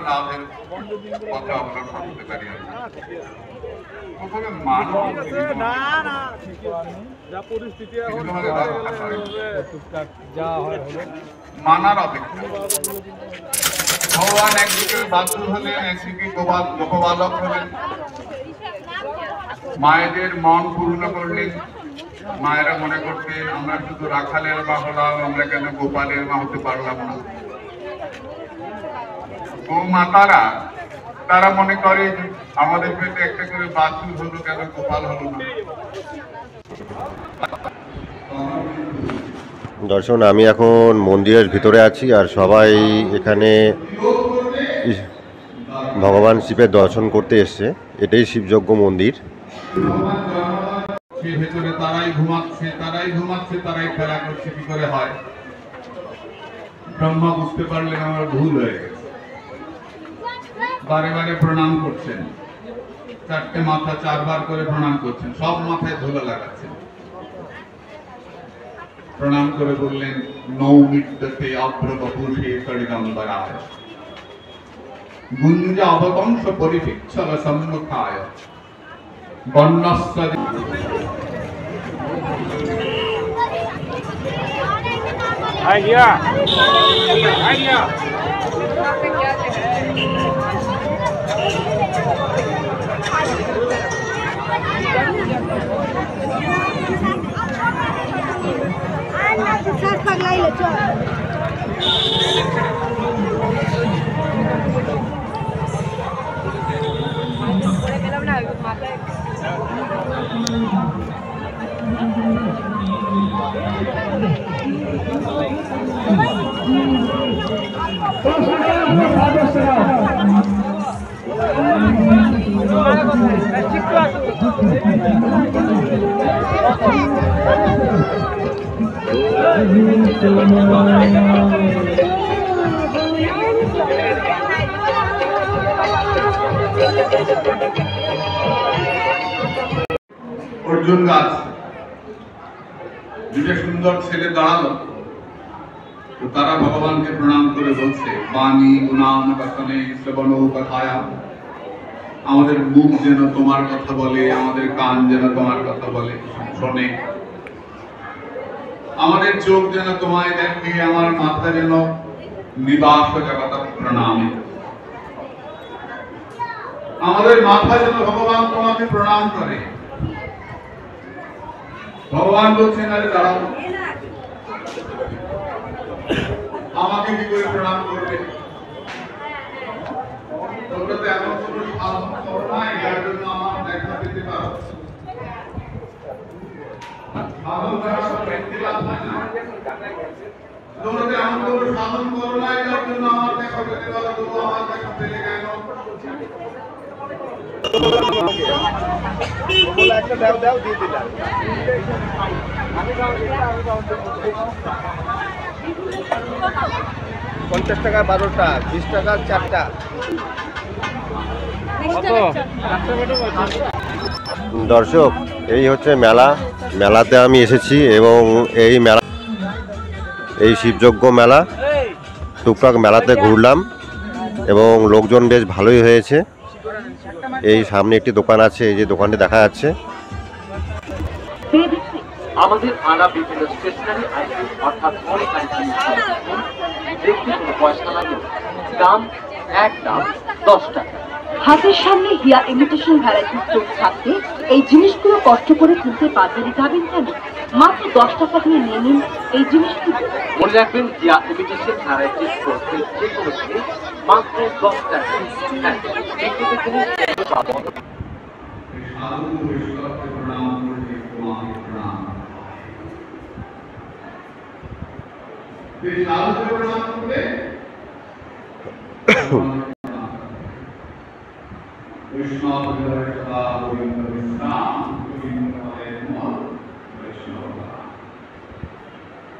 লাভের পথে অগ্রসর হতে পারি। প্রথমে মানব মানার অপেক্ষা ভগবান একদিকে বাসু হলেন, একদিকে গোপালক হলেন, মায়েদের মন পূর্ণ করলেন। মায়েরা মনে করতে আমরা শুধু রাখালের মা হলাম, আমরা কেন গোপালের মা হতে পারলাম না। মাতারা তারা মনে করে আমাদের পেটে একটা করে বাছুর হলো, কেন গোপাল হলো না। দর্শন, আমি এখন মন্দিরের ভিতরে আছি আর সবাই এখানে ভগবান শিবের দর্শন করতে এসছে। এটাই শিবযজ্ঞ মন্দির। ভেতরে তারাই ঘুমাচ্ছে, তারাই খেলা করছে। কি করে হয়? ব্রহ্মা বুঝতে পারলেন আমার ভুল হয়ে গেছে, বারে বারে প্রণাম করছেন। 4টে মাথা 4 বার করে প্রণাম করছেন, সব মাথায় ধুলো লাগাচ্ছেন। প্রণাম করে বললেন, নৌমিত্যতে অভ্রবপুষে সরিদম্বরায় গুঞ্জ অববংশ পরিপিচ্ছল সম্মুখায় বর্ণস্ব। অর্জুন গাছ দুটো সুন্দর ছেলে দাঁড়ালো, তো তারা ভগবানকে প্রণাম করে বলছে, বাণী গুণাম কথনে শ্রবণ কথায়া, আমাদের মুখ যেন তোমার কথা বলে, আমাদের কান যেন তোমার কথা বলে শোনে, আমাদের চোখ যেন তোমায় দেখে, আমার মাথা যেন নিবাস জগত প্রণামে, আমাদের মাথা যেন ভগবান তোমাকে প্রণাম করে। ভগবান বলছেন, আরে দাঁড়াও, আমাকে কি করে প্রণাম করবে? তোমরা তো এমন কোনো সাধন করো নাই যার জন্য আমার দেখা পেতে পারো। সাধন করা ব্যক্তি লাভ হয় না। তোমরা তো এমন কোনো সাধন করো নাই যার জন্য আমার দেখা পেতে পারো। তোমরা আমার দেখা পেলে কেন? একটা দাও দিয়ে দিলাম। 50 টাকা 12টা, 20 টাকা 4টা। দর্শক, এই হচ্ছে মেলা। মেলাতে আমি এসেছি এবং এই শিবযজ্ঞ মেলা, টুকটাক মেলাতে ঘুরলাম এবং লোকজন বেশ ভালোই হয়েছে। এই সামনে একটি দোকান আছে, এই যে দোকানটি দেখা যাচ্ছে। আমাদের আনা বিভিন্ন স্টেশনারি আইটেম অর্থাৎ অনেক আইটেম দেখতে কোনো পয়সা লাগে, দাম একদম 10 টাকা। হাতের সামনে হিয়া ইমিটেশন ভ্যারাইটির চোখ থাকতে এই জিনিসগুলো কষ্ট করে কিনতে বাজারে যাবেন কেন? মাত্র 10 টাকা দিয়ে নিয়ে নিন এই জিনিসগুলো। মনে রাখবেন, হিয়া ইমিটেশন ভ্যারাইটির চোখে যে কোনো জিনিস মাত্র 10 টাকা।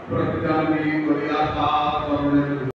প্রতিদানী করিয়া